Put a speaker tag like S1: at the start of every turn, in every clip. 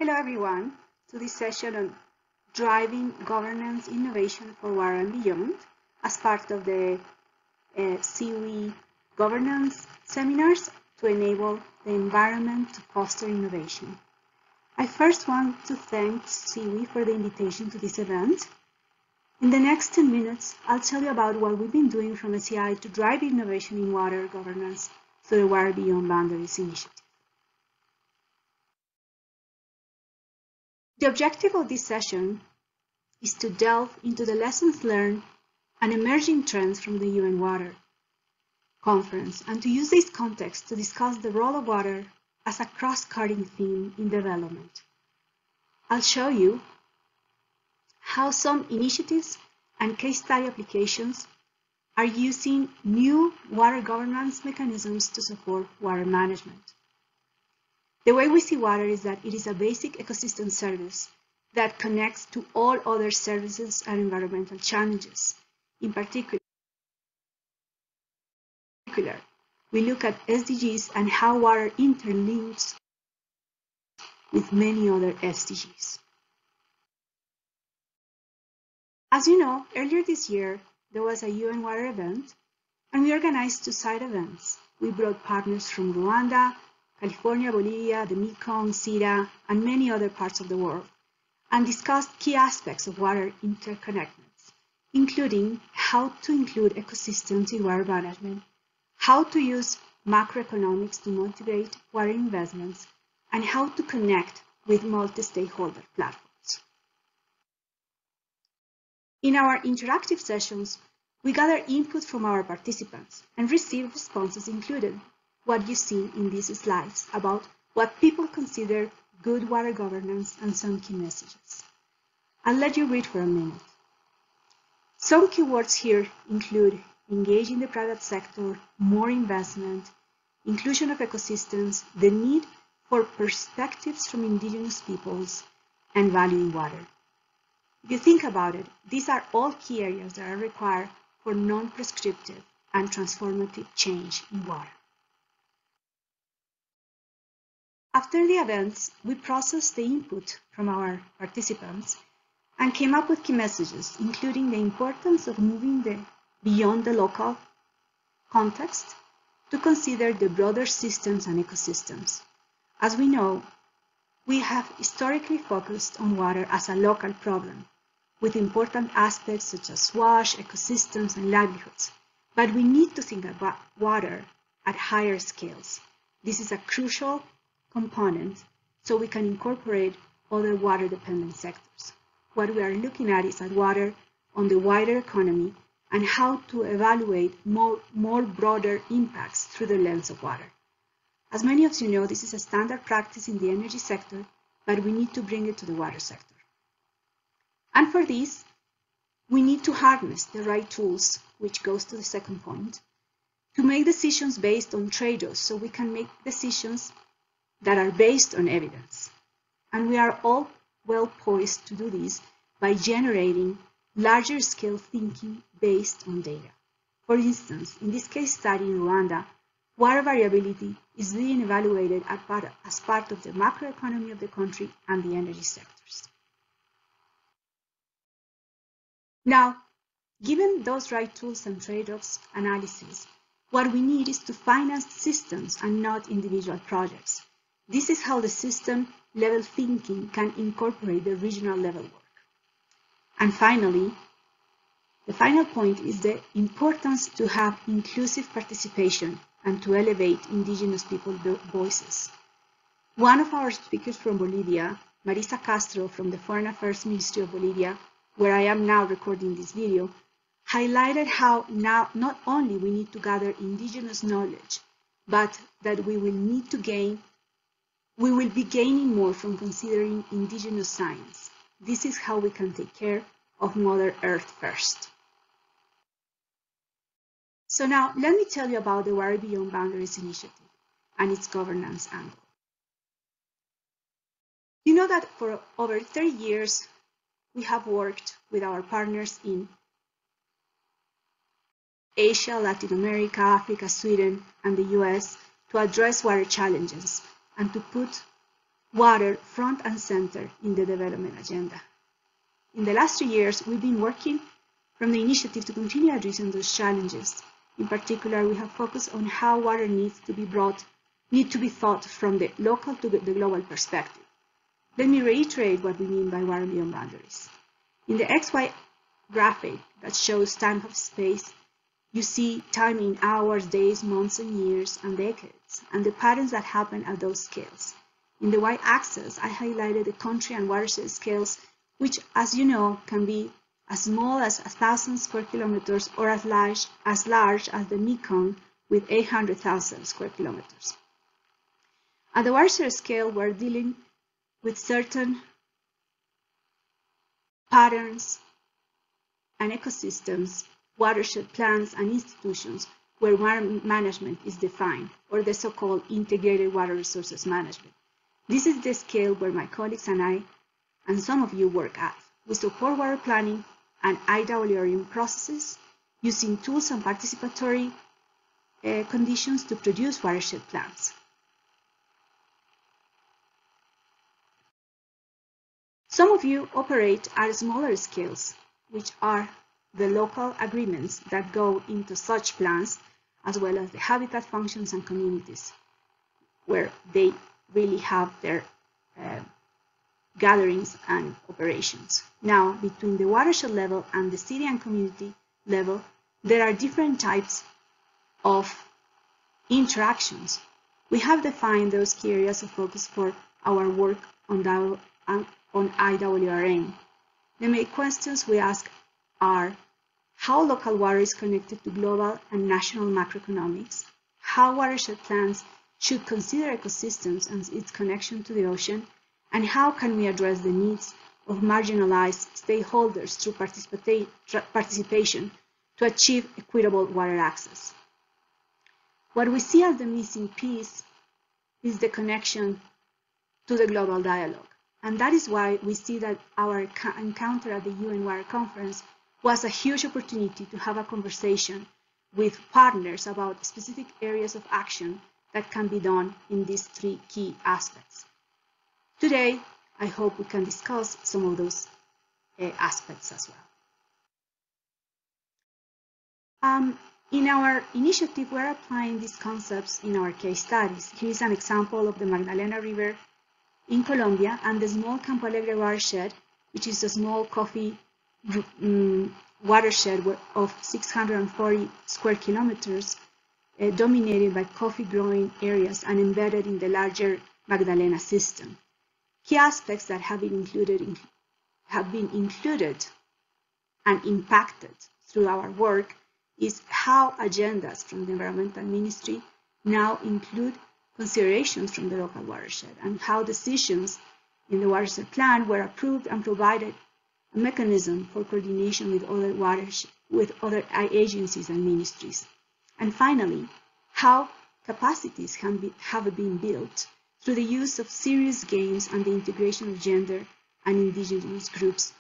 S1: Hello everyone to this session on driving governance innovation for water and beyond as part of the SIWI governance seminars to enable the environment to foster innovation. I first want to thank SIWI for the invitation to this event. In the next 10 minutes, I'll tell you about what we've been doing from SEI to drive innovation in water governance through the Water Beyond Boundaries initiative. The objective of this session is to delve into the lessons learned and emerging trends from the UN Water Conference and to use this context to discuss the role of water as a cross-cutting theme in development. I'll show you how some initiatives and case study applications are using new water governance mechanisms to support water management. The way we see water is that it is a basic ecosystem service that connects to all other services and environmental challenges. In particular, we look at SDGs and how water interlinks with many other SDGs. As you know, earlier this year, there was a UN Water event, and we organized two side events. We brought partners from Rwanda, California, Bolivia, the Mekong, Sierra, and many other parts of the world, and discussed key aspects of water interconnectedness, including how to include ecosystems in water management, how to use macroeconomics to motivate water investments, and how to connect with multi-stakeholder platforms. In our interactive sessions, we gather input from our participants and receive responses included what you see in these slides about what people consider good water governance and some key messages. I'll let you read for a minute. Some keywords here include engaging the private sector, more investment, inclusion of ecosystems, the need for perspectives from indigenous peoples, and valuing water. If you think about it, these are all key areas that are required for non-prescriptive and transformative change in water. After the events, we processed the input from our participants and came up with key messages, including the importance of moving beyond the local context to consider the broader systems and ecosystems. As we know, we have historically focused on water as a local problem, with important aspects such as wash, ecosystems, and livelihoods. But we need to think about water at higher scales. This is a crucial component so we can incorporate other water-dependent sectors. What we are looking at is at water on the wider economy and how to evaluate more broader impacts through the lens of water. As many of you know, this is a standard practice in the energy sector, but we need to bring it to the water sector. And for this, we need to harness the right tools, which goes to the second point, to make decisions based on trade-offs so we can make decisions that are based on evidence. And we are all well poised to do this by generating larger scale thinking based on data. For instance, in this case study in Rwanda, water variability is being evaluated as part of the macroeconomy of the country and the energy sectors. Now, given those right tools and trade-offs analysis, what we need is to finance systems and not individual projects. This is how the system-level thinking can incorporate the regional level work. And finally, the final point is the importance to have inclusive participation and to elevate indigenous people voices. One of our speakers from Bolivia, Marisa Castro from the Foreign Affairs Ministry of Bolivia, where I am now recording this video, highlighted how now not only we need to gather indigenous knowledge, but that we will be gaining more from considering indigenous science. This is how we can take care of Mother Earth first. So now, let me tell you about the Water Beyond Boundaries initiative and its governance angle. You know that for over 30 years, we have worked with our partners in Asia, Latin America, Africa, Sweden, and the US to address water challenges and to put water front and center in the development agenda. In the last 2 years, we've been working from the initiative to continue addressing those challenges. In particular, we have focused on how water need to be thought from the local to the global perspective. Let me reiterate what we mean by water beyond boundaries. In the XY graphic that shows time of space, you see time in hours, days, months, and years, and decades, and the patterns that happen at those scales. In the Y-axis, I highlighted the country and watershed scales, which, as you know, can be as small as 1,000 square kilometers or as large as the Mekong with 800,000 square kilometers. At the watershed scale, we're dealing with certain patterns and ecosystems, watershed plans and institutions where water management is defined, or the so-called integrated water resources management. This is the scale where my colleagues and I, and some of you, work at. We support water planning and IWRM processes using tools and participatory conditions to produce watershed plans. Some of you operate at smaller scales, which are the local agreements that go into such plans, as well as the habitat functions and communities, where they really have their gatherings and operations. Now, between the watershed level and the city and community level, there are different types of interactions. We have defined those key areas of focus for our work on IWRM. The main questions we ask are: how local water is connected to global and national macroeconomics, how watershed plans should consider ecosystems and its connection to the ocean, and how can we address the needs of marginalized stakeholders through participation to achieve equitable water access. What we see as the missing piece is the connection to the global dialogue. And that is why we see that our encounter at the UN Water Conference was a huge opportunity to have a conversation with partners about specific areas of action that can be done in these 3 key aspects. Today, I hope we can discuss some of those aspects as well. In our initiative, we're applying these concepts in our case studies. Here is an example of the Magdalena River in Colombia and the small Campo Alegre watershed, which is a small coffee watershed of 640 square kilometers, dominated by coffee growing areas and embedded in the larger Magdalena system. Key aspects that have been included and impacted through our work is how agendas from the Environmental Ministry now include considerations from the local watershed, and how decisions in the watershed plan were approved and provided a mechanism for coordination with other agencies and ministries. And finally, how capacities have been built through the use of serious games and the integration of gender and indigenous groups,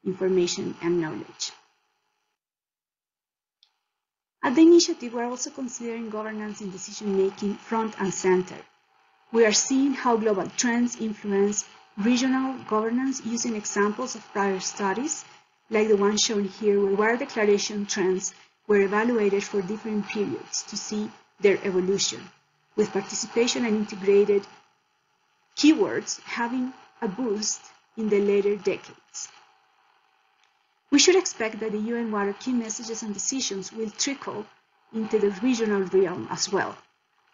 S1: information and knowledge. At the initiative, we're also considering governance in decision-making front and center. We are seeing how global trends influence regional governance using examples of prior studies, like the one shown here, where water declaration trends were evaluated for different periods to see their evolution, with participation and integrated keywords having a boost in the later decades. We should expect that the UN Water key messages and decisions will trickle into the regional realm as well.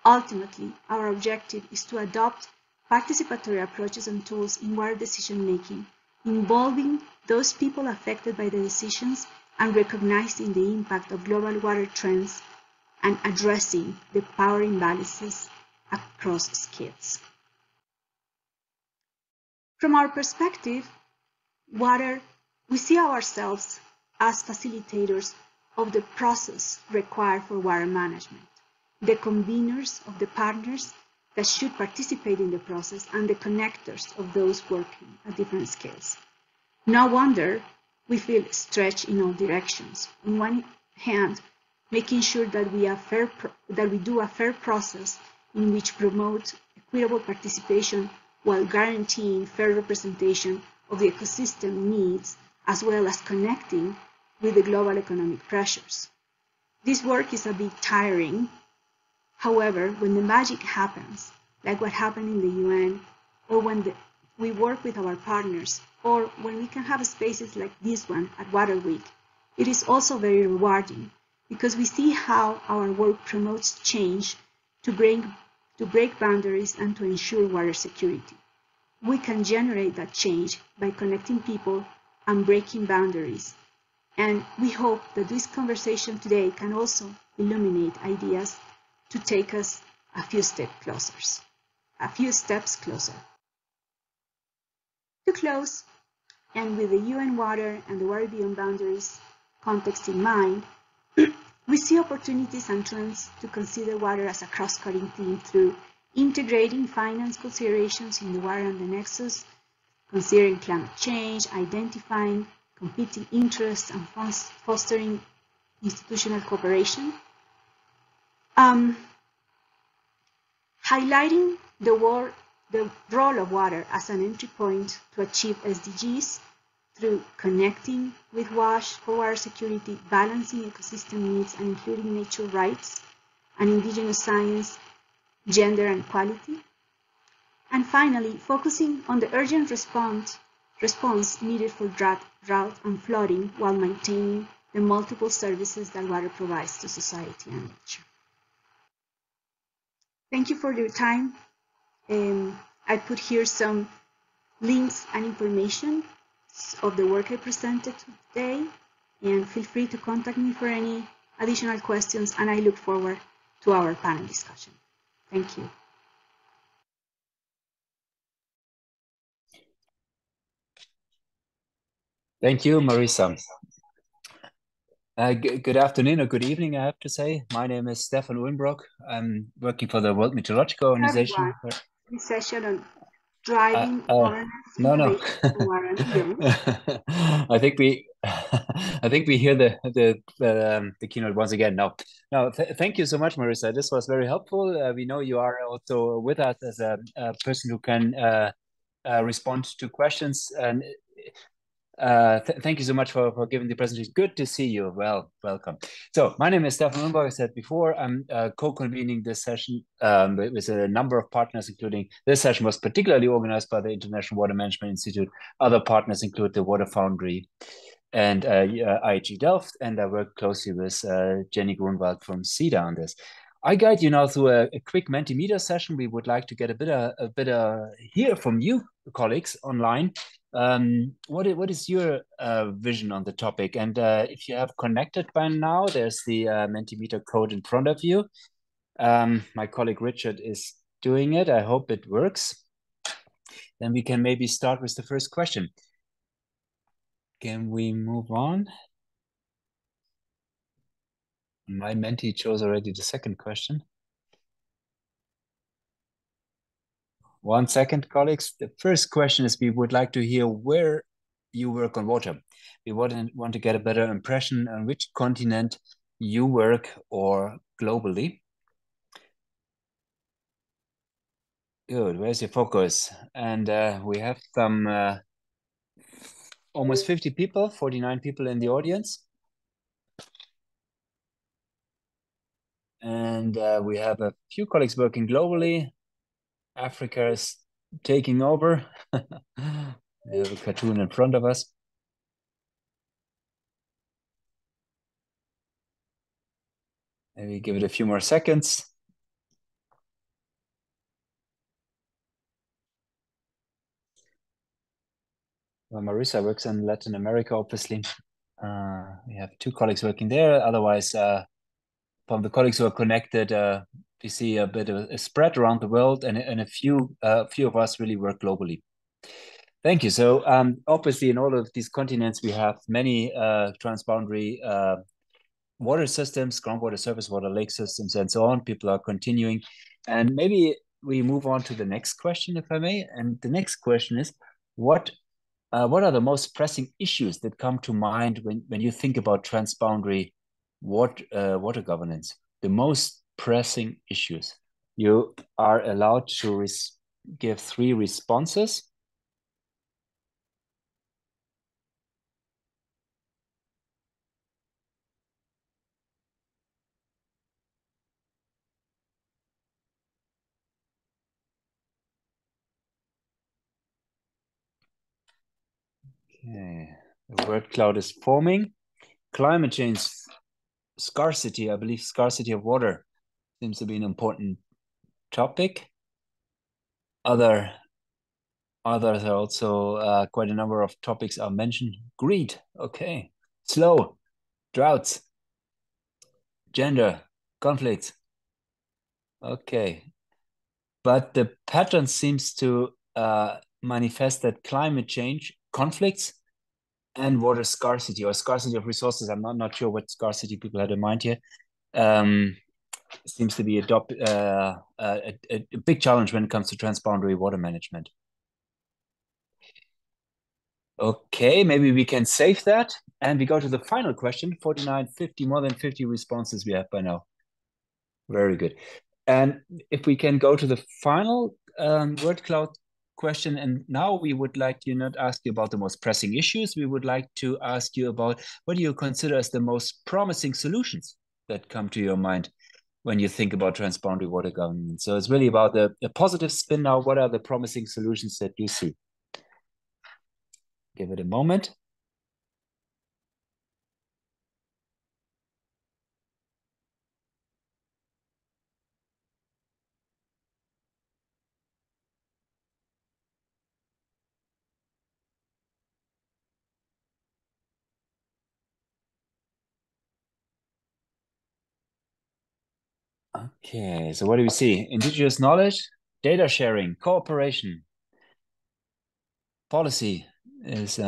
S1: Ultimately, our objective is to adopt participatory approaches and tools in water decision-making, involving those people affected by the decisions and recognizing the impact of global water trends and addressing the power imbalances across scales. From our perspective, we see ourselves as facilitators of the process required for water management, the conveners of the partners that should participate in the process, and the connectors of those working at different scales. No wonder we feel stretched in all directions. On one hand, making sure that we do a fair process in which promotes equitable participation while guaranteeing fair representation of the ecosystem needs, as well as connecting with the global economic pressures. This work is a bit tiring. However, when the magic happens, like what happened in the UN, or when we work with our partners, or when we can have spaces like this one at Water Week, it is also very rewarding because we see how our work promotes change to break boundaries and to ensure water security. We can generate that change by connecting people and breaking boundaries. And we hope that this conversation today can also illuminate ideas to take us a few steps closer. To close, and with the UN Water and the Water Beyond Boundaries context in mind, we see opportunities and trends to consider water as a cross-cutting theme through integrating finance considerations in the water and the nexus, considering climate change, identifying competing interests, and fostering institutional cooperation. Highlighting the role of water as an entry point to achieve SDGs through connecting with WASH for water security, balancing ecosystem needs, and including nature rights and indigenous science, gender and equality. And finally, focusing on the urgent response needed for drought and flooding while maintaining the multiple services that water provides to society and nature. Thank you for your time. I put here some links and information of the work I presented today, and feel free to contact me for any additional questions, and I look forward to our panel discussion. Thank you.
S2: Thank you, Marisa. Good afternoon or good evening, I have to say. My name is Stefan Ullenbrock. I'm working for the World Meteorological Organization.
S1: This session on driving
S2: no. I think we hear the keynote once again. No, thank you so much, Marisa. This was very helpful. We know you are also with us as a person who can respond to questions, and thank you so much for giving the presentation. Good to see you. Well, welcome. So my name is Stefan Ullenbrock. I said before, I'm co-convening this session with a number of partners, including this session was particularly organized by the International Water Management Institute. Other partners include the Water Foundry and IHE Delft, and I work closely with Jenny Grunwald from CEDA on this. I guide you now through a quick Mentimeter session. We would like to get a bit hear from you, colleagues online. What is your vision on the topic? And if you have connected by now, there's the Mentimeter code in front of you. My colleague Richard is doing it. I hope it works. Then we can maybe start with the first question. Can we move on? My Menti chose already the second question. 1 second, colleagues. The first question is, we would like to hear where you work on water. We want to get a better impression on which continent you work or globally. Good, where's your focus? And we have some almost 50 people, 49 people in the audience. And we have a few colleagues working globally. Africa is taking over. We have a cartoon in front of us. Maybe give it a few more seconds. Well, Marisa works in Latin America, obviously. We have 2 colleagues working there. Otherwise, from the colleagues who are connected, we see a bit of a spread around the world, and a few of us really work globally. Thank you. So obviously, in all of these continents, we have many transboundary water systems, groundwater, surface water, lake systems, and so on. People are continuing. And maybe we move on to the next question, if I may. And the next question is, what are the most pressing issues that come to mind when you think about transboundary water governance? The most pressing issues. You are allowed to give 3 responses. Okay, the word cloud is forming. Climate change, scarcity, I believe scarcity of water seems to be an important topic. Others are also quite a number of topics are mentioned. Greed, okay. Slow, droughts, gender, conflicts, okay. But the pattern seems to manifest that climate change, conflicts, and water scarcity or scarcity of resources. I'm not sure what scarcity people had in mind here. Seems to be a big challenge when it comes to transboundary water management. Okay, maybe we can save that. And we go to the final question, 49, 50, more than 50 responses we have by now. Very good. And if we can go to the final word cloud question, and now we would like to not ask you about the most pressing issues. We would like to ask you about what do you consider as the most promising solutions that come to your mind when you think about transboundary water governance. So it's really about the positive spin now. What are the promising solutions that you see? Give it a moment. Okay, so what do we see? Indigenous knowledge, data sharing, cooperation, policy is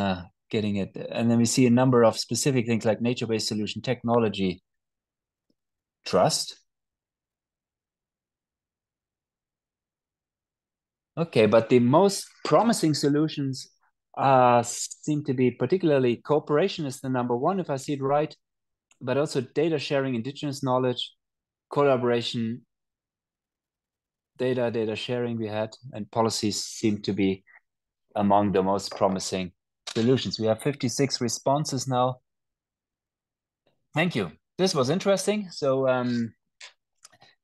S2: getting it. And then we see a number of specific things like nature-based solution, technology, trust. Okay, but the most promising solutions seem to be particularly cooperation is the number one, if I see it right, but also data sharing, indigenous knowledge, collaboration, data sharing we had, and policies seem to be among the most promising solutions. We have 56 responses now. Thank you. This was interesting. So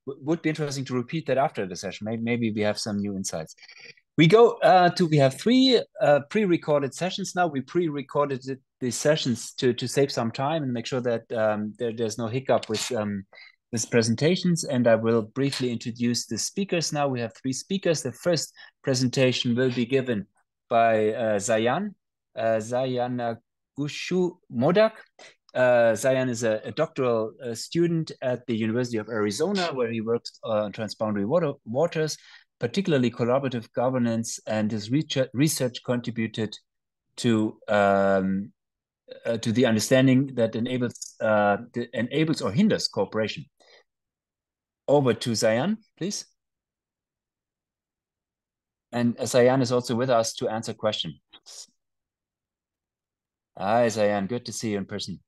S2: would be interesting to repeat that after the session. Maybe we have some new insights. We have 3 pre-recorded sessions now. We pre-recorded these sessions to save some time and make sure that there's no hiccup with presentations. And I will briefly introduce the speakers now. We have 3 speakers. The first presentation will be given by Zayan Gushu Modak. Zayan is a doctoral student at the University of Arizona, where he works on transboundary waters, particularly collaborative governance, and his research contributed to the understanding that enables or hinders cooperation. Over to Zayan, please. And Zayan is also with us to answer questions. Hi, Zayan. Good to see you in person.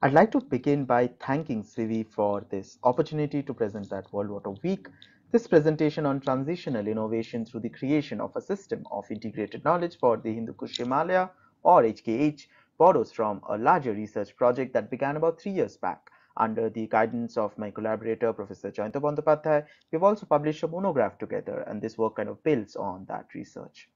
S3: I'd like to begin by thanking SIWI for this opportunity to present at World Water Week. This presentation on transitional innovation through the creation of a system of integrated knowledge for the Hindu Kush Himalaya, or HKH, borrows from a larger research project that began about 3 years back. Under the guidance of my collaborator, Professor Jayanto Bandyopadhyay, we've also published a monograph together, and this work kind of builds on that research.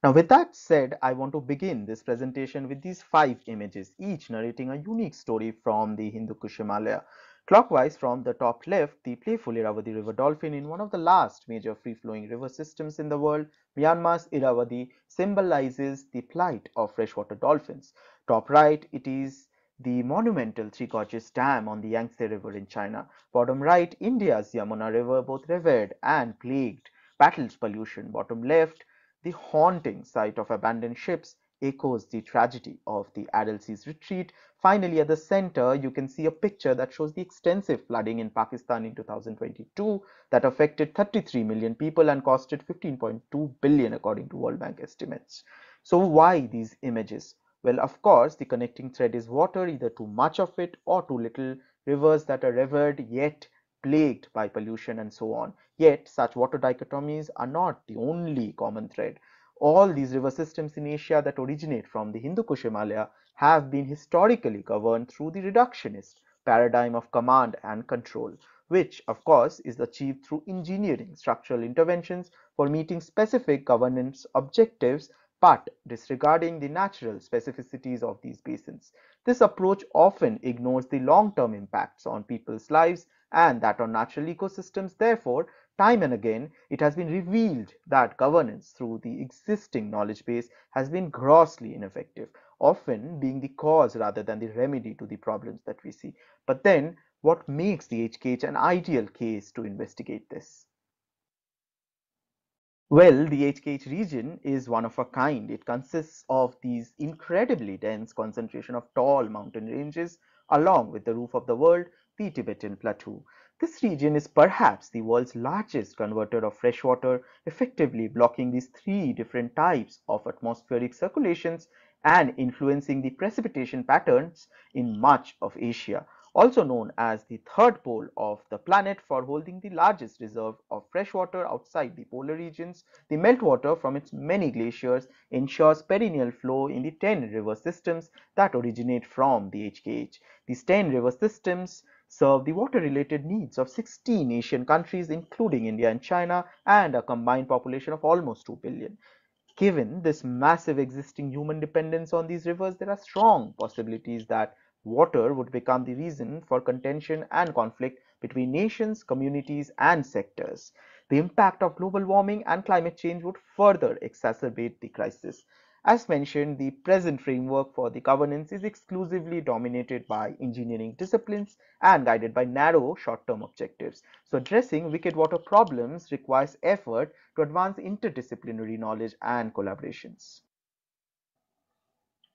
S3: Now, with that said, I want to begin this presentation with these 5 images, each narrating a unique story from the Hindu Kush Himalaya. Clockwise from the top left, the playful Irrawaddy river dolphin in one of the last major free-flowing river systems in the world, Myanmar's Irrawaddy, symbolizes the plight of freshwater dolphins. Top right, it is the monumental Three Gorges Dam on the Yangtze River in China. Bottom right, India's Yamuna River, both revered and plagued battles pollution. Bottom left, the haunting sight of abandoned ships echoes the tragedy of the Aral Sea's retreat. Finally, at the center, you can see a picture that shows the extensive flooding in Pakistan in 2022 that affected 33 million people and costed 15.2 billion according to World Bank estimates. So why these images? Well, of course, the connecting thread is water, either too much of it or too little, rivers that are revered yet plagued by pollution and so on. Yet, such water dichotomies are not the only common thread. All these river systems in Asia that originate from the Hindu Kush Himalaya have been historically governed through the reductionist paradigm of command and control, which of course is achieved through engineering structural interventions for meeting specific governance objectives but disregarding the natural specificities of these basins. This approach often ignores the long-term impacts on people's lives and that on natural ecosystems. Therefore, time and again, it has been revealed that governance through the existing knowledge base has been grossly ineffective, often being the cause rather than the remedy to the problems that we see. But then, what makes the HKH an ideal case to investigate this? Well, the HKH region is one of a kind. It consists of these incredibly dense concentration of tall mountain ranges along with the roof of the world, the Tibetan Plateau. This region is perhaps the world's largest converter of fresh water, effectively blocking these three different types of atmospheric circulations and influencing the precipitation patterns in much of Asia, also known as the third pole of the planet for holding the largest reserve of fresh water outside the polar regions. The meltwater from its many glaciers ensures perennial flow in the 10 river systems that originate from the HKH. These 10 river systems serve the water-related needs of 16 Asian countries, including India and China, and a combined population of almost 2 billion. Given this massive existing human dependence on these rivers, there are strong possibilities that water would become the reason for contention and conflict between nations, communities, and sectors. The impact of global warming and climate change would further exacerbate the crisis. As mentioned, the present framework for the governance is exclusively dominated by engineering disciplines and guided by narrow short-term objectives. So addressing wicked water problems requires effort to advance interdisciplinary knowledge and collaborations.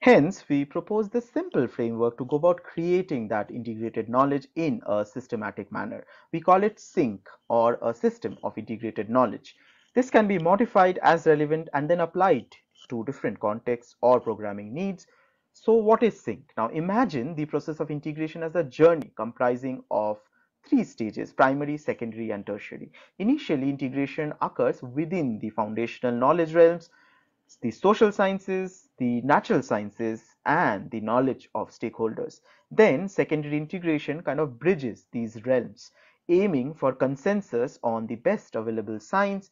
S3: Hence, we propose this simple framework to go about creating that integrated knowledge in a systematic manner. We call it SYNC, or a system of integrated knowledge. This can be modified as relevant and then applied to different contexts or programming needs. So what is SYNC? Now imagine the process of integration as a journey comprising of three stages: primary, secondary, and tertiary. Initially, integration occurs within the foundational knowledge realms, the social sciences, the natural sciences, and the knowledge of stakeholders. Then secondary integration kind of bridges these realms, aiming for consensus on the best available science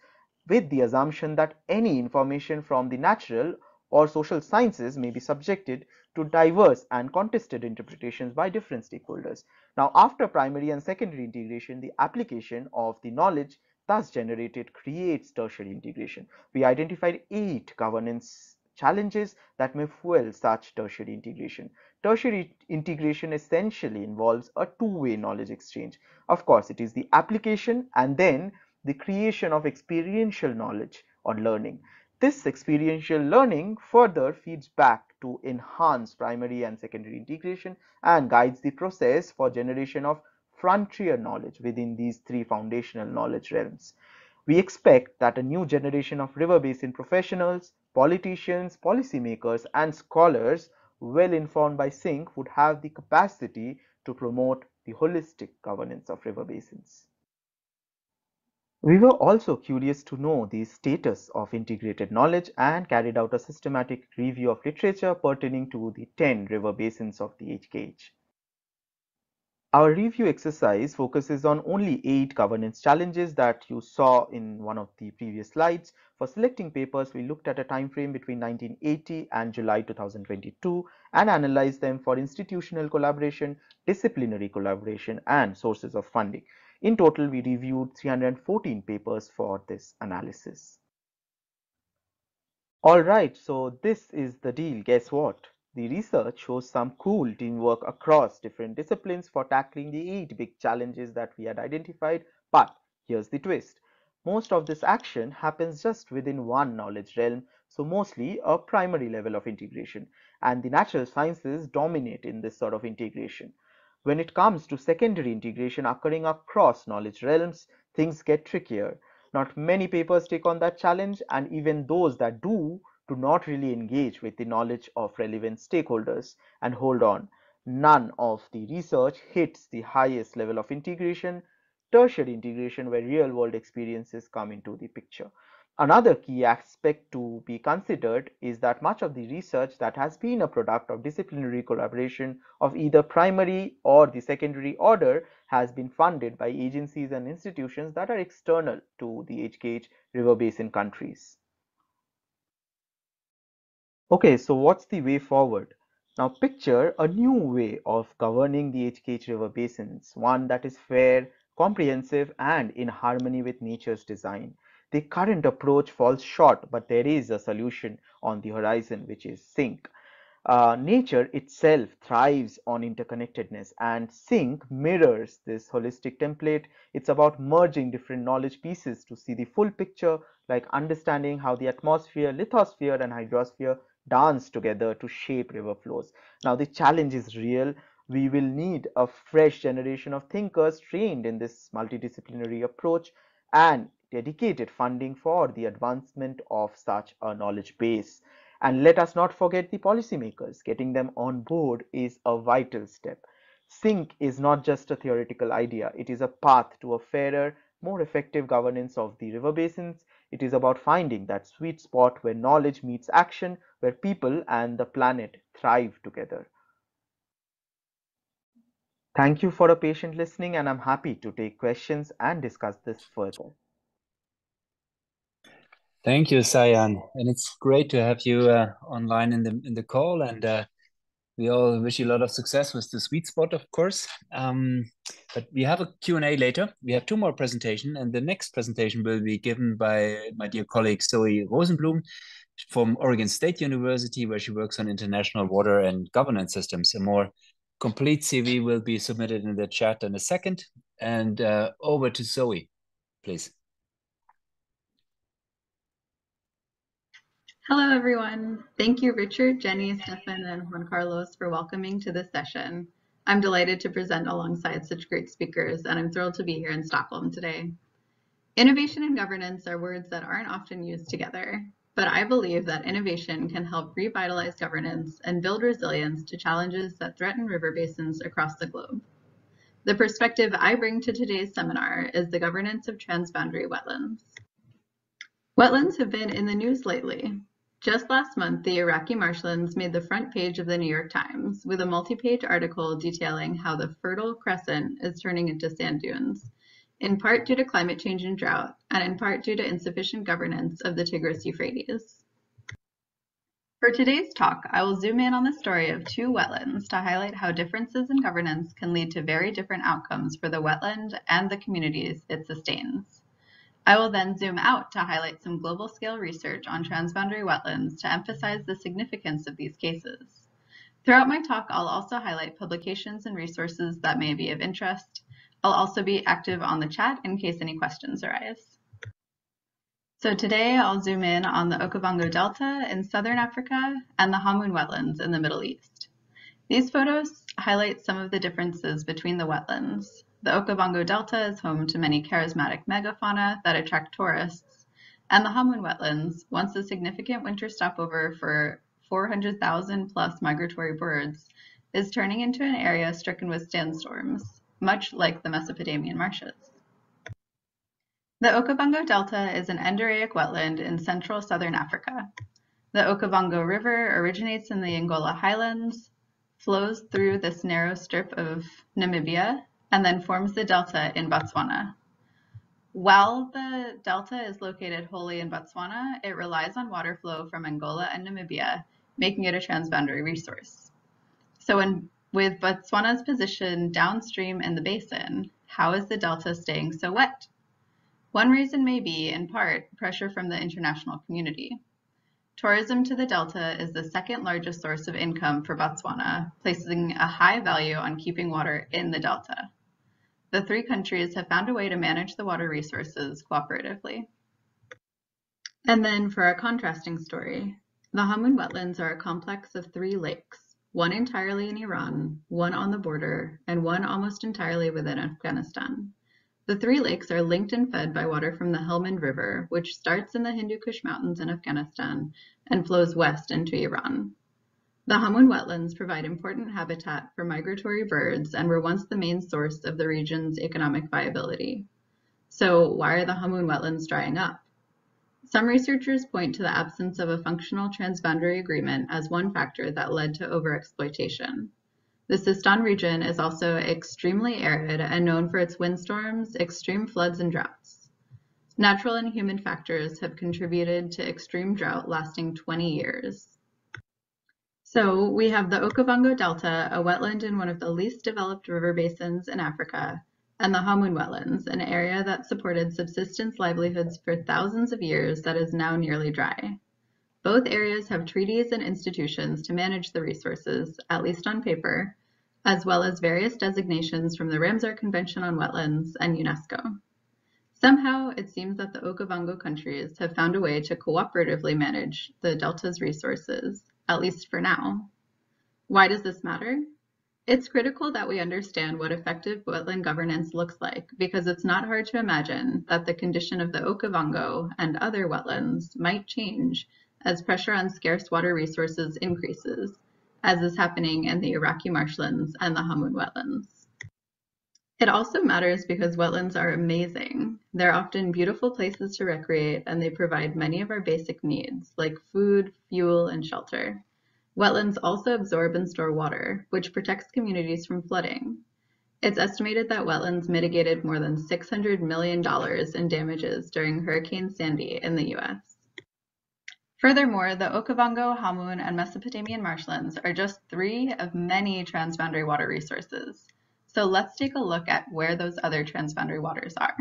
S3: with the assumption that any information from the natural or social sciences may be subjected to diverse and contested interpretations by different stakeholders. Now, after primary and secondary integration, the application of the knowledge thus generated creates tertiary integration. We identified 8 governance challenges that may fuel such tertiary integration. Tertiary integration essentially involves a two-way knowledge exchange. Of course, it is the application and then the creation of experiential knowledge or learning. This experiential learning further feeds back to enhance primary and secondary integration and guides the process for generation of frontier knowledge within these three foundational knowledge realms. We expect that a new generation of river basin professionals, politicians, policymakers, and scholars well informed by SYNC would have the capacity to promote the holistic governance of river basins. We were also curious to know the status of integrated knowledge and carried out a systematic review of literature pertaining to the 10 river basins of the HKH. Our review exercise focuses on only 8 governance challenges that you saw in one of the previous slides. For selecting papers, we looked at a time frame between 1980 and July 2022 and analyzed them for institutional collaboration, disciplinary collaboration, and sources of funding. In total, we reviewed 314 papers for this analysis. Alright, so this is the deal. Guess what? The research shows some cool teamwork across different disciplines for tackling the 8 big challenges that we had identified. But here's the twist. Most of this action happens just within one knowledge realm, so mostly a primary level of integration, and the natural sciences dominate in this sort of integration. When it comes to secondary integration occurring across knowledge realms, things get trickier. Not many papers take on that challenge, and even those that do not really engage with the knowledge of relevant stakeholders. And hold on, none of the research hits the highest level of integration. tertiary integration where real-world experiences come into the picture. Another key aspect to be considered is that much of the research that has been a product of disciplinary collaboration of either primary or the secondary order has been funded by agencies and institutions that are external to the HKH river basin countries. Okay, so what's the way forward? Now picture a new way of governing the HKH river basins, one that is fair, comprehensive, and in harmony with nature's design. The current approach falls short, but there is a solution on the horizon, which is sync. Nature itself thrives on interconnectedness, and sync mirrors this holistic template. It's about merging different knowledge pieces to see the full picture, like understanding how the atmosphere, lithosphere, and hydrosphere dance together to shape river flows. Now, the challenge is real. We will need a fresh generation of thinkers trained in this multidisciplinary approach and dedicated funding for the advancement of such a knowledge base. And let us not forget the policymakers. Getting them on board is a vital step. Sync is not just a theoretical idea, it is a path to a fairer, more effective governance of the river basins. It is about finding that sweet spot where knowledge meets action, where people and the planet thrive together. Thank you for a patient listening, and I'm happy to take questions and discuss this further.
S2: Thank you, Sayan, and it's great to have you online in the call, and we all wish you a lot of success with the sweet spot, of course. But we have a Q&A later. We have two more presentations, and the next presentation will be given by my dear colleague Zoe Rosenblum from Oregon State University, where she works on international water and governance systems. A more complete CV will be submitted in the chat in a second. And over to Zoe, please.
S4: Hello, everyone. Thank you, Richard, Jenny, Stefan, and Juan Carlos for welcoming to this session. I'm delighted to present alongside such great speakers, and I'm thrilled to be here in Stockholm today. Innovation and governance are words that aren't often used together, but I believe that innovation can help revitalize governance and build resilience to challenges that threaten river basins across the globe. The perspective I bring to today's seminar is the governance of transboundary wetlands. Wetlands have been in the news lately. Just last month, the Iraqi marshlands made the front page of the New York Times with a multi-page article detailing how the Fertile Crescent is turning into sand dunes, in part due to climate change and drought, and in part due to insufficient governance of the Tigris-Euphrates. For today's talk, I will zoom in on the story of two wetlands to highlight how differences in governance can lead to very different outcomes for the wetland and the communities it sustains. I will then zoom out to highlight some global scale research on transboundary wetlands to emphasize the significance of these cases. Throughout my talk, I'll also highlight publications and resources that may be of interest. I'll also be active on the chat in case any questions arise. So today I'll zoom in on the Okavango Delta in Southern Africa and the Hamun wetlands in the Middle East. These photos highlight some of the differences between the wetlands. The Okavango Delta is home to many charismatic megafauna that attract tourists, and the Hamun wetlands, once a significant winter stopover for 400,000 plus migratory birds, is turning into an area stricken with sandstorms, much like the Mesopotamian marshes. The Okavango Delta is an endorheic wetland in central southern Africa. The Okavango River originates in the Angola highlands, flows through this narrow strip of Namibia, and then forms the delta in Botswana. While the delta is located wholly in Botswana, it relies on water flow from Angola and Namibia, making it a transboundary resource. So with Botswana's position downstream in the basin, how is the delta staying so wet? One reason may be, in part, pressure from the international community. Tourism to the delta is the second largest source of income for Botswana, placing a high value on keeping water in the delta. The three countries have found a way to manage the water resources cooperatively. And then for a contrasting story, the Hamun wetlands are a complex of three lakes, one entirely in Iran, one on the border, and one almost entirely within Afghanistan. The three lakes are linked and fed by water from the Helmand River, which starts in the Hindu Kush Mountains in Afghanistan and flows west into Iran. The Hamun wetlands provide important habitat for migratory birds and were once the main source of the region's economic viability. So why are the Hamun wetlands drying up? Some researchers point to the absence of a functional transboundary agreement as one factor that led to overexploitation. The Sistan region is also extremely arid and known for its windstorms, extreme floods, and droughts. Natural and human factors have contributed to extreme drought lasting 20 years. So we have the Okavango Delta, a wetland in one of the least developed river basins in Africa, and the Hamun wetlands, an area that supported subsistence livelihoods for thousands of years that is now nearly dry. Both areas have treaties and institutions to manage the resources, at least on paper, as well as various designations from the Ramsar Convention on Wetlands and UNESCO. Somehow, it seems that the Okavango countries have found a way to cooperatively manage the delta's resources, at least for now. Why does this matter? It's critical that we understand what effective wetland governance looks like, because it's not hard to imagine that the condition of the Okavango and other wetlands might change as pressure on scarce water resources increases, as is happening in the Iraqi marshlands and the Hamun wetlands. It also matters because wetlands are amazing. They're often beautiful places to recreate, and they provide many of our basic needs, like food, fuel, and shelter. Wetlands also absorb and store water, which protects communities from flooding. It's estimated that wetlands mitigated more than $600 million in damages during Hurricane Sandy in the US. Furthermore, the Okavango, Hamun, and Mesopotamian marshlands are just 3 of many transboundary water resources. So let's take a look at where those other transboundary waters are.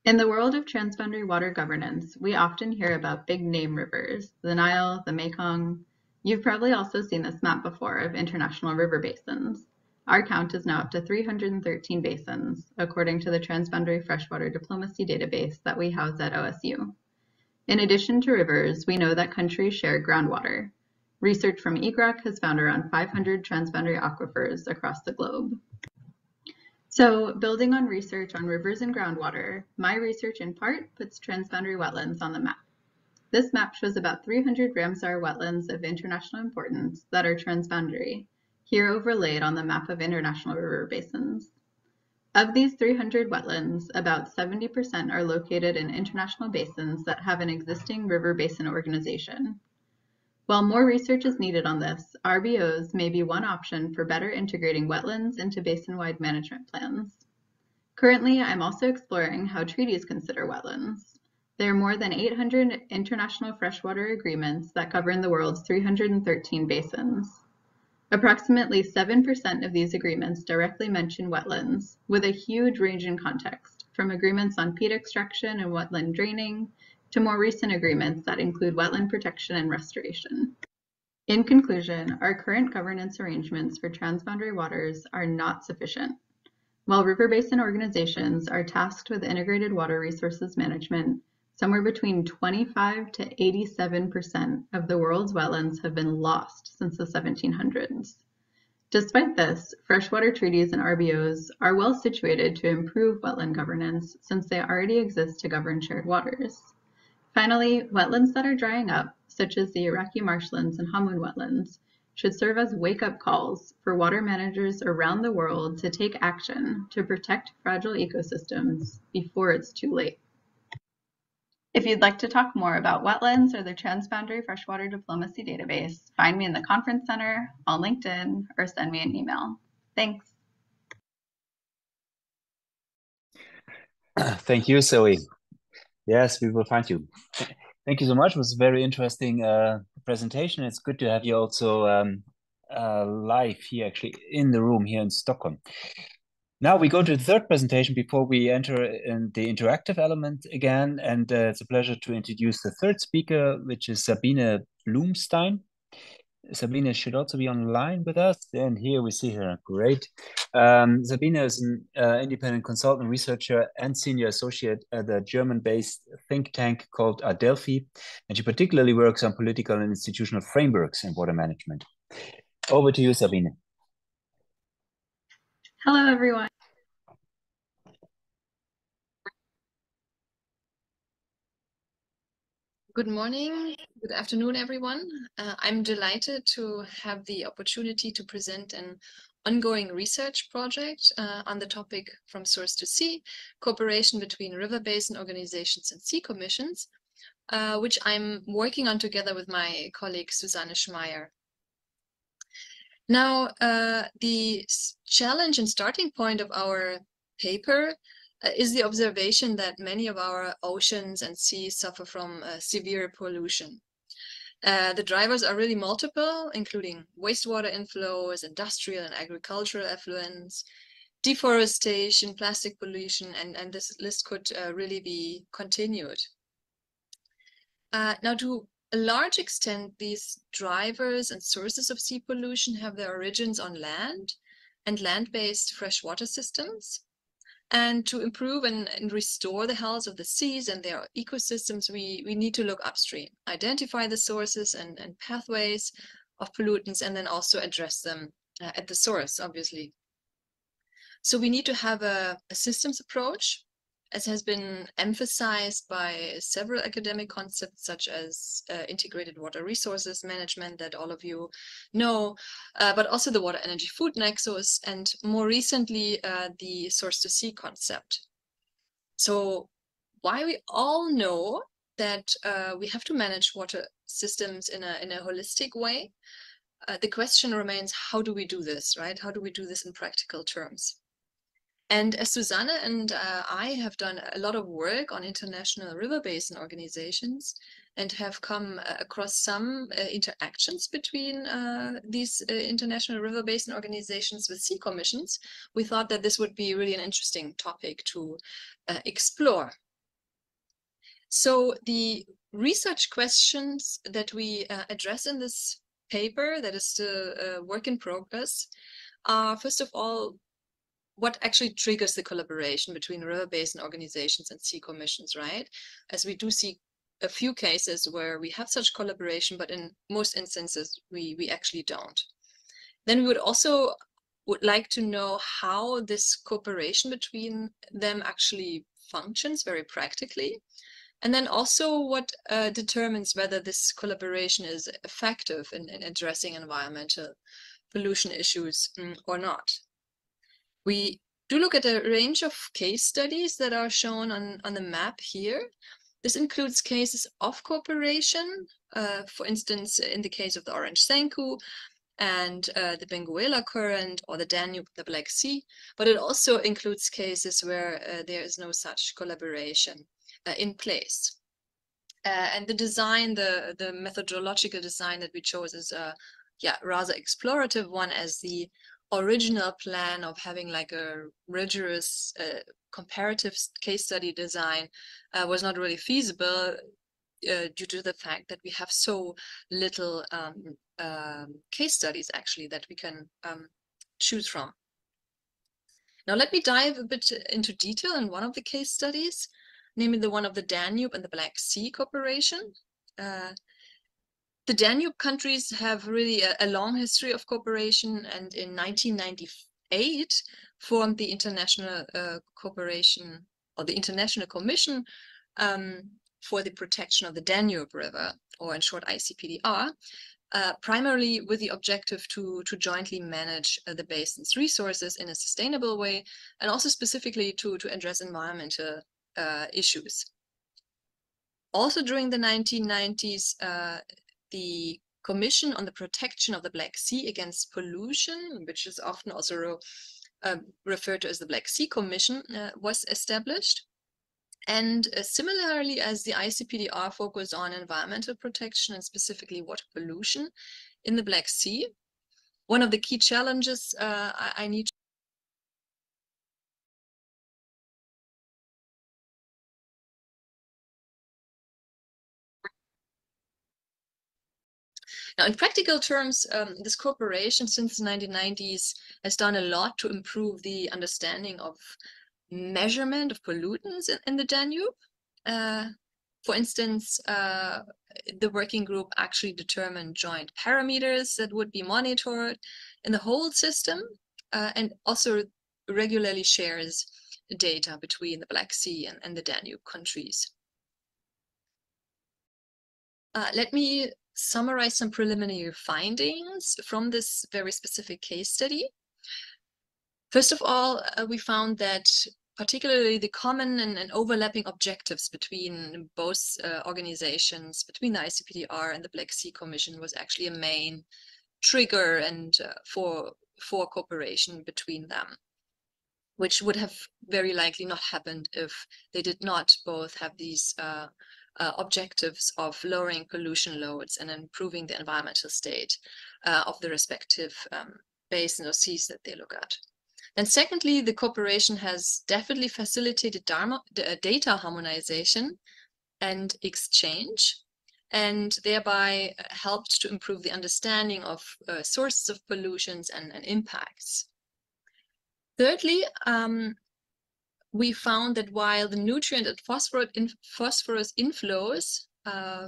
S4: In the world of transboundary water governance, we often hear about big name rivers, the Nile, the Mekong. You've probably also seen this map before of international river basins. Our count is now up to 313 basins, according to the Transboundary Freshwater Diplomacy database that we house at OSU. In addition to rivers, we know that countries share groundwater. Research from IGRAC has found around 500 transboundary aquifers across the globe. So, building on research on rivers and groundwater, my research in part puts transboundary wetlands on the map. This map shows about 300 Ramsar wetlands of international importance that are transboundary, here overlaid on the map of international river basins. Of these 300 wetlands, about 70% are located in international basins that have an existing river basin organization. While more research is needed on this, RBOs may be one option for better integrating wetlands into basin-wide management plans. Currently, I'm also exploring how treaties consider wetlands. There are more than 800 international freshwater agreements that govern the world's 313 basins. Approximately 7% of these agreements directly mention wetlands, with a huge range in context, from agreements on peat extraction and wetland draining, to more recent agreements that include wetland protection and restoration. In conclusion, our current governance arrangements for transboundary waters are not sufficient. While river basin organizations are tasked with integrated water resources management, somewhere between 25 to 87% of the world's wetlands have been lost since the 1700s. Despite this, freshwater treaties and RBOs are well situated to improve wetland governance since they already exist to govern shared waters. Finally, wetlands that are drying up, such as the Iraqi marshlands and Hamun wetlands, should serve as wake-up calls for water managers around the world to take action to protect fragile ecosystems before it's too late. If you'd like to talk more about wetlands or the Transboundary Freshwater Diplomacy database, find me in the Conference Center, on LinkedIn, or send me an email. Thanks.
S2: Thank you, Zoe. Yes, we will find you. Thank you so much. It was a very interesting presentation. It's good to have you also live here, actually, in the room here in Stockholm. Now we go to the third presentation before we enter in the interactive element again. And it's a pleasure to introduce the third speaker, which is Sabine Blumstein. Sabine should also be online with us. And here we see her. Great. Sabine is an independent consultant, researcher, and senior associate at the German-based think tank called Adelphi. And she particularly works on political and institutional frameworks in water management. Over to you, Sabine.
S4: Hello, everyone.
S5: Good morning, good afternoon, everyone. I'm delighted to have the opportunity to present an ongoing research project on the topic From Source to Sea, cooperation between river basin organizations and sea commissions, which I'm working on together with my colleague Susanne Schmeier. Now, the challenge and starting point of our paper is the observation that many of our oceans and seas suffer from severe pollution. The drivers are really multiple, including wastewater inflows, industrial and agricultural effluents, deforestation, plastic pollution, and this list could really be continued. Now, to a large extent, these drivers and sources of sea pollution have their origins on land and land-based freshwater systems. And to improve and restore the health of the seas and their ecosystems, we need to look upstream, identify the sources and pathways of pollutants, and then also address them at the source, obviously. So we need to have a systems approach, as has been emphasized by several academic concepts such as integrated water resources management that all of you know, but also the water energy food nexus, and more recently, the source to sea concept. So while we all know that we have to manage water systems in a holistic way, the question remains, how do we do this, right? How do we do this in practical terms? And as Susanne and I have done a lot of work on international river basin organizations and have come across some interactions between these international river basin organizations with sea commissions, we thought that this would be really an interesting topic to explore. So the research questions that we address in this paper, that is still work in progress, are first of all, what actually triggers the collaboration between river basin organizations and sea commissions, right? As we do see a few cases where we have such collaboration, but in most instances, we actually don't. Then we would like to know how this cooperation between them actually functions very practically. And then also what determines whether this collaboration is effective in addressing environmental pollution issues or not. We do look at a range of case studies that are shown on the map here. This includes cases of cooperation, for instance, in the case of the Orange Senku and the Benguela Current or the Danube, the Black Sea, but it also includes cases where there is no such collaboration in place. And the design, the methodological design that we chose is a rather explorative one, as the original plan of having like a rigorous comparative case study design was not really feasible due to the fact that we have so little case studies actually that we can choose from. Now let me dive a bit into detail in one of the case studies, namely the one of the Danube and the Black Sea cooperation. The Danube countries have really a long history of cooperation, and in 1998 formed the International Cooperation, or the International Commission for the Protection of the Danube River, or in short ICPDR, primarily with the objective to jointly manage the basin's resources in a sustainable way, and also specifically to address environmental issues. Also during the 1990s, the Commission on the Protection of the Black Sea Against Pollution, which is often also referred to as the Black Sea Commission, was established. And similarly as the ICPDR focused on environmental protection and specifically water pollution in the Black Sea, one of the key challenges I need to Now, in practical terms, this cooperation since the 1990s has done a lot to improve the understanding of measurement of pollutants in the Danube. For instance, the working group actually determined joint parameters that would be monitored in the whole system, and also regularly shares data between the Black Sea and the Danube countries. Let me summarize some preliminary findings from this very specific case study. First of all, we found that particularly the common and overlapping objectives between both organizations, between the ICPDR and the Black Sea Commission, was actually a main trigger and for cooperation between them, which would have very likely not happened if they did not both have these objectives of lowering pollution loads and improving the environmental state of the respective basins or seas that they look at. And secondly, the cooperation has definitely facilitated data harmonization and exchange, and thereby helped to improve the understanding of sources of pollutions and impacts. Thirdly, we found that while the nutrient and phosphorus inflows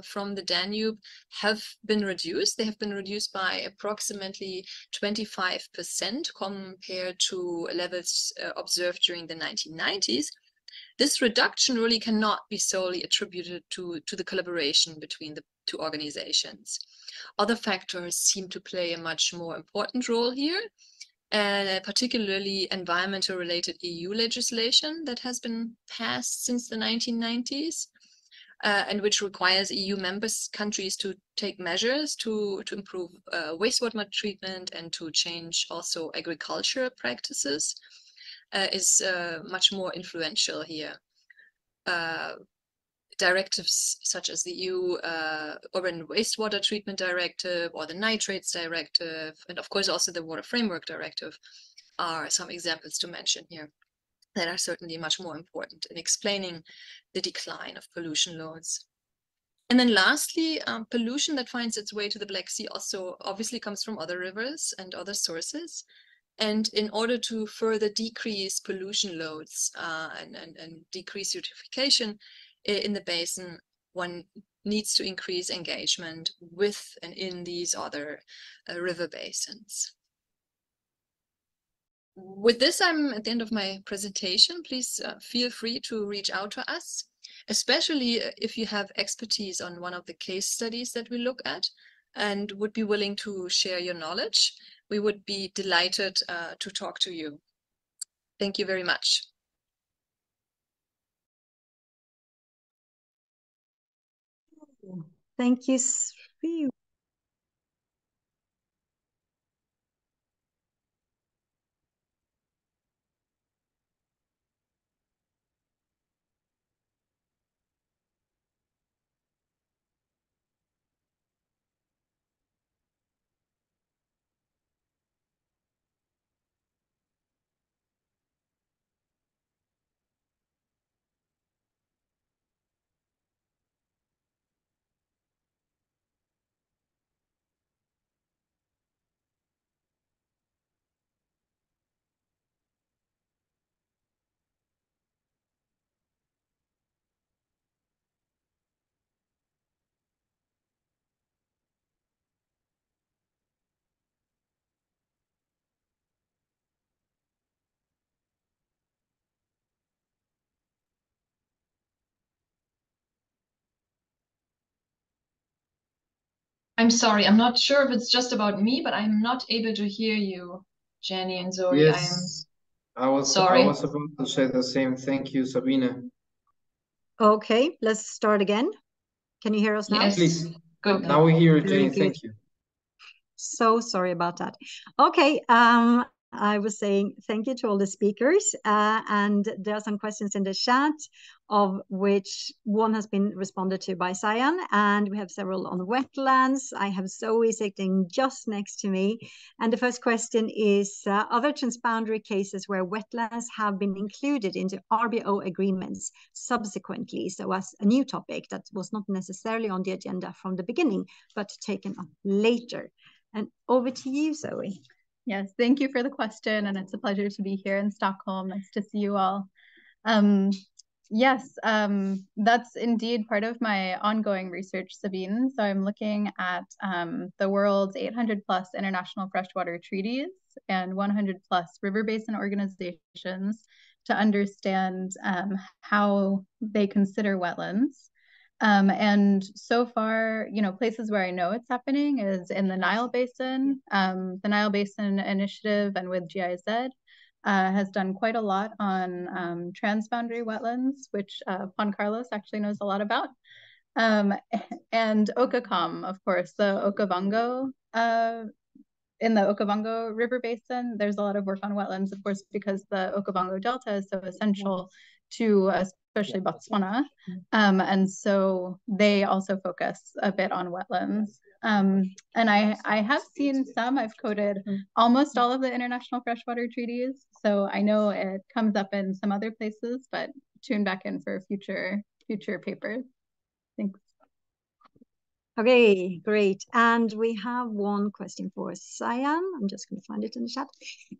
S5: from the Danube have been reduced, they have been reduced by approximately 25% compared to levels observed during the 1990s. This reduction really cannot be solely attributed to the collaboration between the two organizations. Other factors seem to play a much more important role here, particularly environmental related EU legislation that has been passed since the 1990s and which requires EU countries to take measures to improve wastewater treatment and to change also agricultural practices is much more influential here. Directives such as the EU Urban Wastewater Treatment Directive or the Nitrates Directive, and of course also the Water Framework Directive are some examples to mention here that are certainly much more important in explaining the decline of pollution loads. And then lastly, pollution that finds its way to the Black Sea also obviously comes from other rivers and other sources. And in order to further decrease pollution loads and decrease eutrophication in the basin, one needs to increase engagement with and in these other river basins. With this, I'm at the end of my presentation. Please feel free to reach out to us, especially if you have expertise on one of the case studies that we look at and would be willing to share your knowledge. We would be delighted to talk to you. Thank you very much.
S6: Thank you, SIWI.
S5: I'm sorry, I'm not sure if it's just about me, but I'm not able to hear you, Jenny and Zoe.
S7: Yes, I was
S5: sorry.
S7: about to say the same. Thank you, Sabine.
S6: Okay, let's start again. Can you hear us now?
S5: Yes,
S7: please.
S5: Good.
S6: Okay.
S7: Now we hear you,
S6: Very
S7: Jenny.
S6: good.
S7: Thank you.
S6: So sorry about that. Okay, I was saying thank you to all the speakers, and there are some questions in the chat, of which one has been responded to by Cyan, and we have several on wetlands. I have Zoe sitting just next to me, and the first question is, other transboundary cases where wetlands have been included into RBO agreements subsequently, so as a new topic that was not necessarily on the agenda from the beginning, but taken up later. And over to you, Zoe.
S4: Yes, thank you for the question, and it's a pleasure to be here in Stockholm. Nice to see you all. Yes, that's indeed part of my ongoing research, Sabine. So I'm looking at the world's 800 plus international freshwater treaties and 100 plus river basin organizations to understand how they consider wetlands. And so far, places where I know it's happening is in the Nile Basin. The Nile Basin Initiative and with GIZ has done quite a lot on transboundary wetlands, which Juan Carlos actually knows a lot about. And Okacom, of course, the Okavango, in the Okavango River Basin, there's a lot of work on wetlands, of course, because the Okavango Delta is so essential to especially Botswana. And so they also focus a bit on wetlands. And I have seen some, I've coded almost all of the international freshwater treaties. So I know it comes up in some other places, but tune back in for future papers. Thanks.
S6: Okay, great. And we have one question for Cyan. I'm just going to find it in the chat.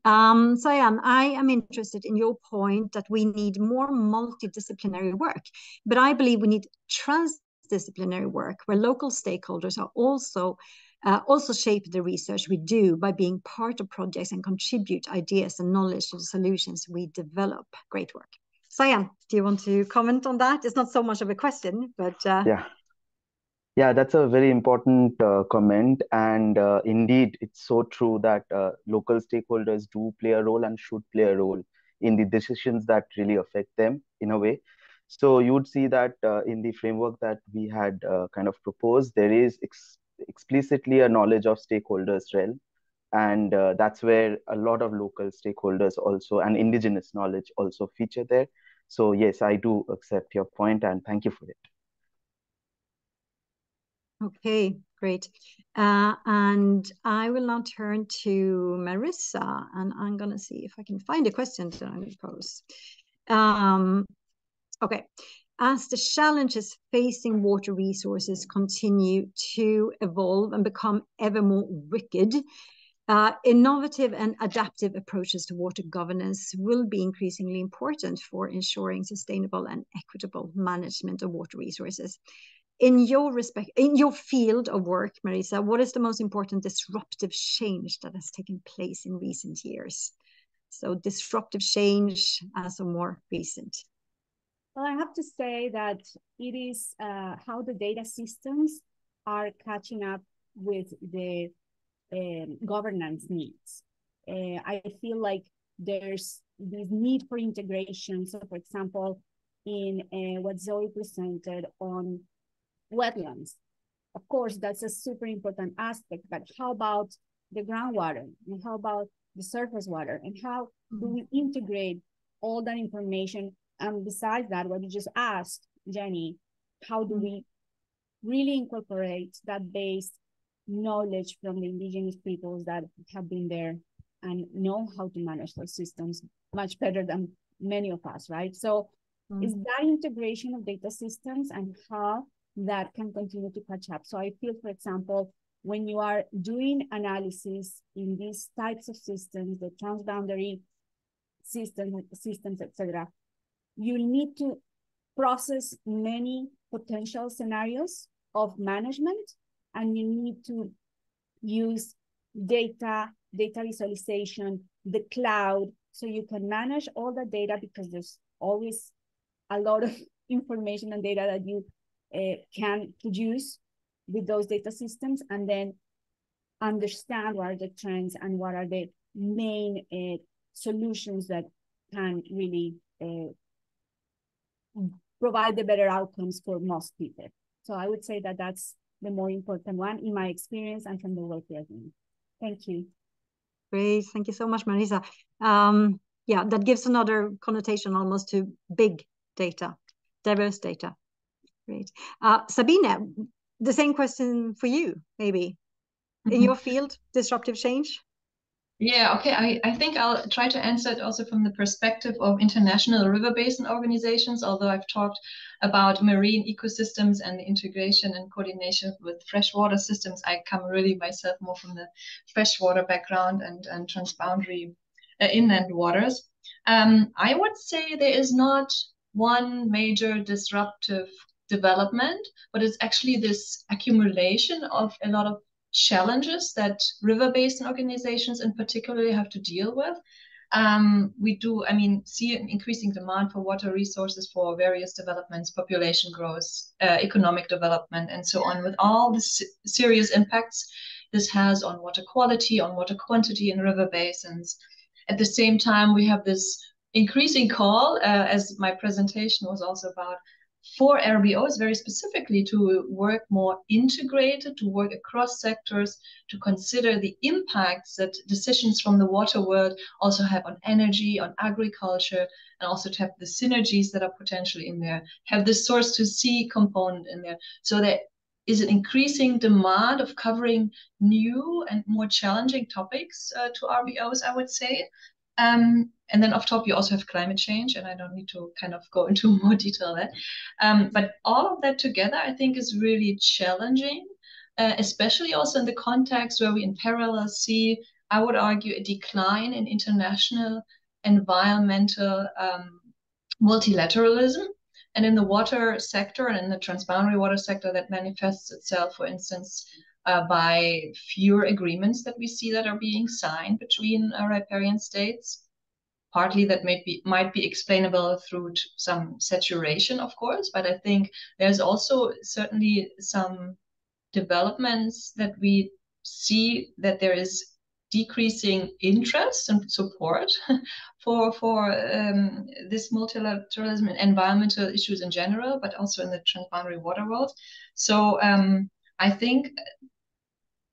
S6: Cyan, I am interested in your point that we need more multidisciplinary work, but I believe we need transdisciplinary work where local stakeholders are also shape the research we do by being part of projects and contribute ideas and knowledge to the solutions we develop. Great work. Cyan, do you want to comment on that? It's not so much of a question, but...
S3: Yeah, that's a very important comment. And indeed, it's so true that local stakeholders do play a role and should play a role in the decisions that really affect them in a way. So you would see that in the framework that we had kind of proposed, there is explicitly a knowledge of stakeholders realm. And that's where a lot of local stakeholders also and indigenous knowledge also feature there. So yes, I do accept your point and thank you for it.
S6: Okay, great. And I will now turn to Marissa, and I'm going to see if I can find a question that I'm going to pose. Okay, as the challenges facing water resources continue to evolve and become ever more wicked, innovative and adaptive approaches to water governance will be increasingly important for ensuring sustainable and equitable management of water resources. In your field of work, Marissa, what is the most important disruptive change that has taken place in recent years? So disruptive change as a more recent.
S1: Well, I have to say that it is how the data systems are catching up with the governance needs. I feel like there's this need for integration. So, for example, in what Zoe presented on wetlands, of course, that's a super important aspect, but how about the groundwater? And how about the surface water? And how do we integrate all that information? And besides that, what you just asked, Jenny, how do we really incorporate that base knowledge from the indigenous peoples that have been there and know how to manage those systems much better than many of us, right? So it's that integration of data systems and how that can continue to catch up. So I feel, for example, when you are doing analysis in these types of systems, the transboundary systems, etc., you need to process many potential scenarios of management, and you need to use data visualization, the cloud, so you can manage all the data, because there's always a lot of information and data that you can produce with those data systems, and then understand what are the trends and what are the main solutions that can really provide the better outcomes for most people. So I would say that that's the more important one in my experience and from the work we are doing. Thank you.
S6: Great, thank you so much, Marisa. Yeah, that gives another connotation almost to big data, diverse data. Great. Sabine, the same question for you, maybe. In your field, disruptive change?
S5: Yeah, okay. I think I'll try to answer it also from the perspective of international river basin organizations, although I've talked about marine ecosystems and the integration and coordination with freshwater systems. I come really myself more from the freshwater background and transboundary inland waters. I would say there is not one major disruptive development, but it's actually this accumulation of a lot of challenges that river basin organizations in particular have to deal with. we do, see an increasing demand for water resources for various developments, population growth, economic development, and so on, with all the serious impacts this has on water quality, on water quantity in river basins. At the same time, we have this increasing call, as my presentation was also about, for RBOs very specifically to work more integrated, to work across sectors, to consider the impacts that decisions from the water world also have on energy, on agriculture, and also to have the synergies that are potentially in there, have the source to sea component in there. So there is an increasing demand of covering new and more challenging topics to RBOs, I would say. And then off top, you also have climate change, and I don't need to kind of go into more detail there. But all of that together, I think, is really challenging, especially also in the context where we in parallel see, I would argue, a decline in international environmental multilateralism. And in the water sector and in the transboundary water sector, that manifests itself, for instance, by fewer agreements that we see that are being signed between riparian states. Partly that might be explainable through some saturation, of course, but I think there's also certainly some developments that we see that there is decreasing interest and support for this multilateralism and environmental issues in general, but also in the transboundary water world. So I think,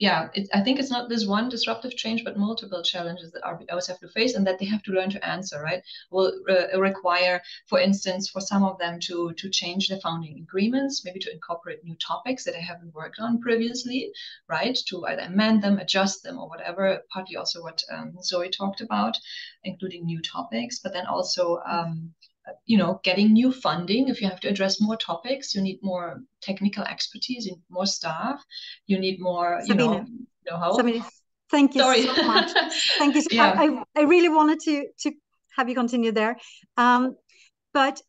S5: I think it's not this one disruptive change, but multiple challenges that RBOs have to face and that they have to learn to answer, right? Will require, for instance, for some of them to change their founding agreements, maybe to incorporate new topics that they haven't worked on previously, right? To either amend them, adjust them, or whatever, partly also what Zoe talked about, including new topics, but then also getting new funding. If you have to address more topics, you need more technical expertise, you need more staff, you need more, know-how.
S6: Sabine, thank you so much. Thank you. Yeah. I really wanted to have you continue there. But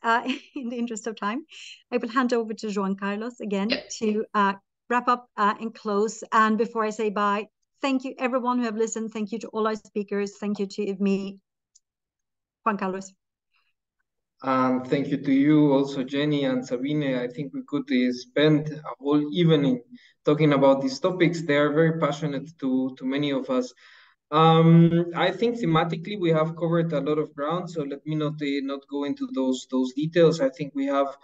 S6: in the interest of time, I will hand over to Juan Carlos again to wrap up and close. And before I say bye, thank you everyone who have listened. Thank you to all our speakers. Thank you to me, Juan Carlos.
S7: Thank you to you also, Jenny and Sabine. I think we could spend a whole evening talking about these topics. They are very passionate to many of us. I think thematically we have covered a lot of ground, so let me not go into those details. I think we have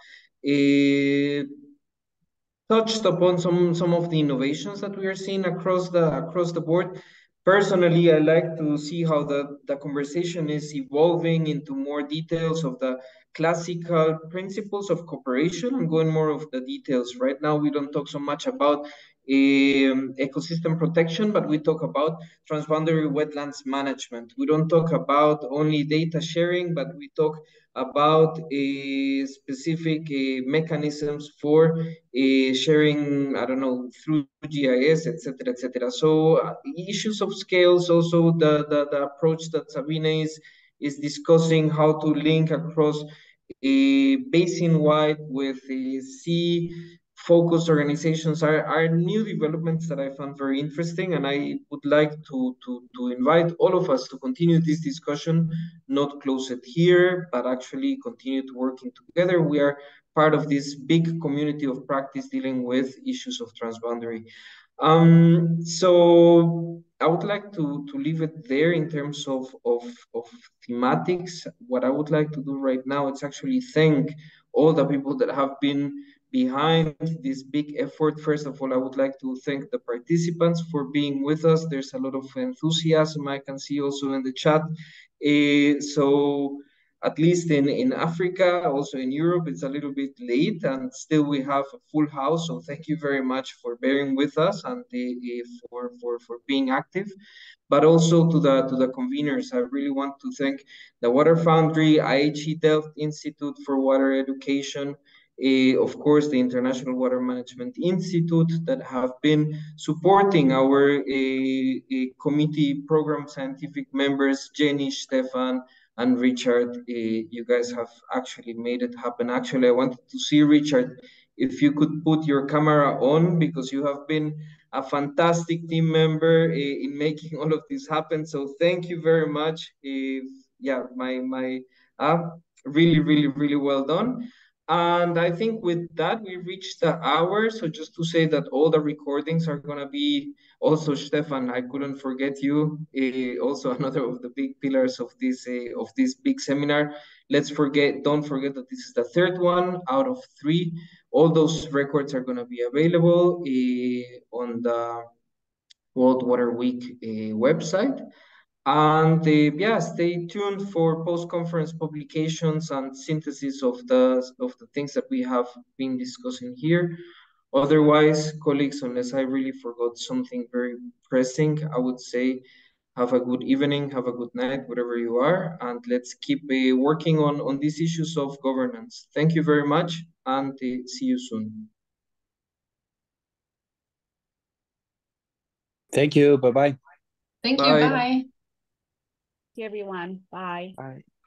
S7: touched upon some of the innovations that we are seeing across the board. Personally, I like to see how the conversation is evolving into more details of the classical principles of cooperation and going more of the details. Right now, we don't talk so much about ecosystem protection, but we talk about transboundary wetlands management. We don't talk about only data sharing, but we talk about specific mechanisms for sharing, I don't know, through GIS, etc., etc. So issues of scales, also the approach that Sabine is discussing, how to link across basin-wide with sea-focused organizations are new developments that I found very interesting, and I would like to invite all of us to continue this discussion, not close it here, but actually continue to working together. We are part of this big community of practice dealing with issues of transboundary. So I would like to leave it there in terms of thematics. What I would like to do right now is actually thank all the people that have been behind this big effort. First of all, I would like to thank the participants for being with us. There's a lot of enthusiasm I can see also in the chat. So at least in Africa, also in Europe, it's a little bit late and still we have a full house. So thank you very much for bearing with us and for being active. But also to the conveners, I really want to thank the Water Foundry, IHE Delft Institute for Water Education, of course, the International Water Management Institute that have been supporting our committee program scientific members, Jenny, Stefan, and Richard. You guys have actually made it happen. Actually, I wanted to see Richard if you could put your camera on, because you have been a fantastic team member in making all of this happen. So thank you very much. Yeah, really, really, really well done. And I think with that, we reached the hour. So just to say that all the recordings are going to be also, Stefan, I couldn't forget you, also another of the big pillars of this big seminar. Don't forget that this is the third one out of 3. All those records are going to be available on the World Water Week website. And yeah, stay tuned for post-conference publications and synthesis of the things that we have been discussing here. Otherwise, colleagues, unless I really forgot something very pressing, I would say have a good evening, have a good night, wherever you are, and let's keep working on these issues of governance. Thank you very much, and see you soon.
S2: Thank you. Bye-bye.
S4: Thank you.
S7: Bye.
S4: Bye.
S8: Everyone. Bye.
S3: Bye.